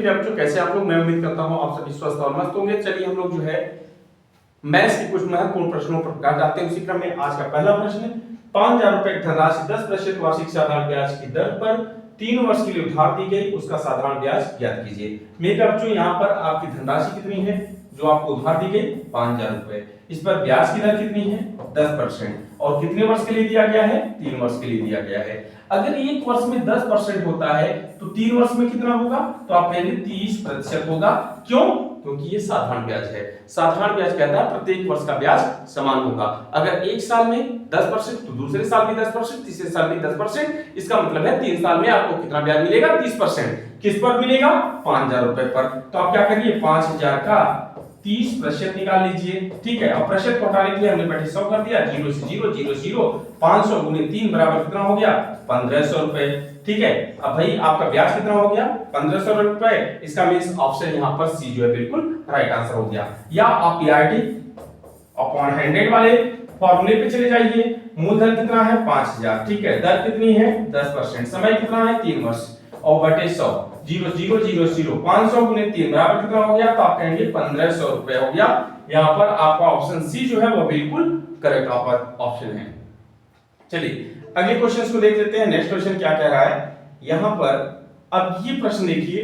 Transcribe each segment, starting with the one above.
प्यारे बच्चों, कैसे आप लोग? मैं उम्मीद करता हूँ आप सभी स्वस्थ और मस्त होंगे। चलिए हम लोग जो है मैथ्स के कुछ महत्वपूर्ण प्रश्नों पर प्रकाश डालते हैं। उसी क्रम में आज का पहला प्रश्न, 5,000 रुपए की धनराशि 10% वार्षिक साधारण ब्याज की दर पर 3 वर्ष के लिए उधार दी गई, उसका साधारण ब्याज ज्ञात कीजिए। मेरे प्यारे बच्चों, यहाँ पर आपकी धनराशि कितनी है जो आपको उधार दी गई? 5,000 रुपए। इस पर ब्याज की दर कितनी है? 10%। और कितने वर्ष के लिए दिया गया है? 3 वर्ष के लिए दिया गया है। अगर एक वर्ष में 10% होता है तो 3 वर्ष में कितना होगा? तो आप कहेंगे 30% होगा। क्यों? क्योंकि ये साधारण ब्याज है। साधारण ब्याज कहता है प्रत्येक वर्ष का ब्याज समान होगा। अगर एक साल में 10% तो दूसरे साल भी 10%, तीसरे साल भी 10%। इसका मतलब है 3 साल में आपको कितना ब्याज मिलेगा? 30%। किस पर मिलेगा? 5,000 रुपए पर। तो आप क्या करिए, 5,000 का 30% निकाल लीजिए। ठीक है, अब प्रतिशत को हटाने के लिए हमने बैठे 100 कर दिया। 0 से 0 0 0 500 गुने 3 बराबर कितना हो गया? 1,500 रुपए। ठीक है, अब भाई आपका ब्याज कितना हो गया? 1,500 रुपए। इसका मींस ऑप्शन यहाँ पर सी जो है बिल्कुल राइट आंसर हो गया। या आप पीआरटी अपॉन 100 वाले फॉर्मूले पे चले जाइए। मूलधन कितना है? 5,000। ठीक है, दर कितनी है? 10%। समय कितना है? 3 वर्ष। और बटे 100 0 0 0 0 500 गुने 3 बराबर कितना हो गया? तो आप कहेंगे 1,500 रुपए हो गया। यहाँ पर आपका ऑप्शन सी जो है वो बिल्कुल करेक्ट ऑप्शन है। चलिए अगले क्वेश्चन को देख लेते हैं। नेक्स्ट क्वेश्चन क्या कह रहा है यहाँ पर? अब ये प्रश्न देखिए,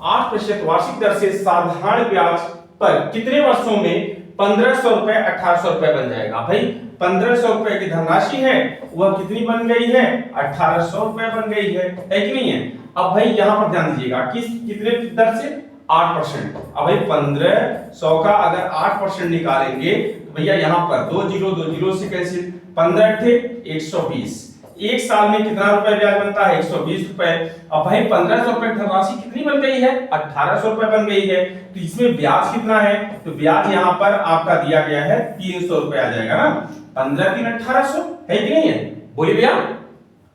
8% वार्षिक दर से साधारण ब्याज पर कितने वर्षों में 1,500 रुपए 1,800 रुपए बन जाएगा? भाई 1,500 रुपए की धनराशि है, वह कितनी बन गई है? 1,800 रुपए बन गई है कि नहीं है? अब भाई यहाँ पर ध्यान दीजिएगा, कितने दर से? 8%। अब भाई 1,500 का अगर 8% निकालेंगे तो भैया यहाँ पर 2 0 से कैंसिल, 15 थे 120। एक साल में कितना रुपए ब्याज बनता है? 120 रुपए। अब भाई 1,500 रुपए धनराशि कितनी बन गई है? 1,800 रुपए बन गई है। तो इसमें ब्याज कितना है? तो ब्याज यहाँ पर आपका दिया गया है 300 रुपए आ जाएगा ना। 15 3 1,800 है कि नहीं है? बोलिए भैया।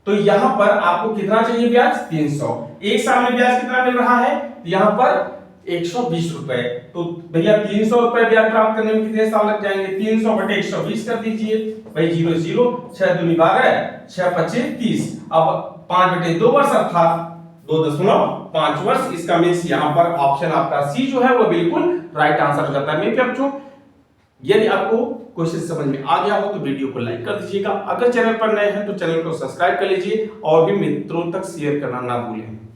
तो यहाँ पर आपको कितना चाहिए ब्याज? 300। एक साल में ब्याज कितना मिल रहा है? यहाँ पर 120 रुपए। तो भैया 300 रुपए ब्याज प्राप्त करने में कितने साल लग जाएंगे? 300 बटे 120 कर दीजिए। भाई 0 0 6 दूनी 12 6 25 30। अब 5 बटे 2 वर्ष अर्थात 2.5 वर्ष। इसका मींस यहाँ पर ऑप्शन आपका सी जो है वो बिल्कुल राइट आंसर हो जाता है। मेरे बच्चों, यदि आपको क्वेश्चन समझ में आ गया हो तो वीडियो को लाइक कर दीजिएगा। अगर चैनल पर नए हैं तो चैनल को सब्सक्राइब कर लीजिए और भी मित्रों तक शेयर करना ना भूलें।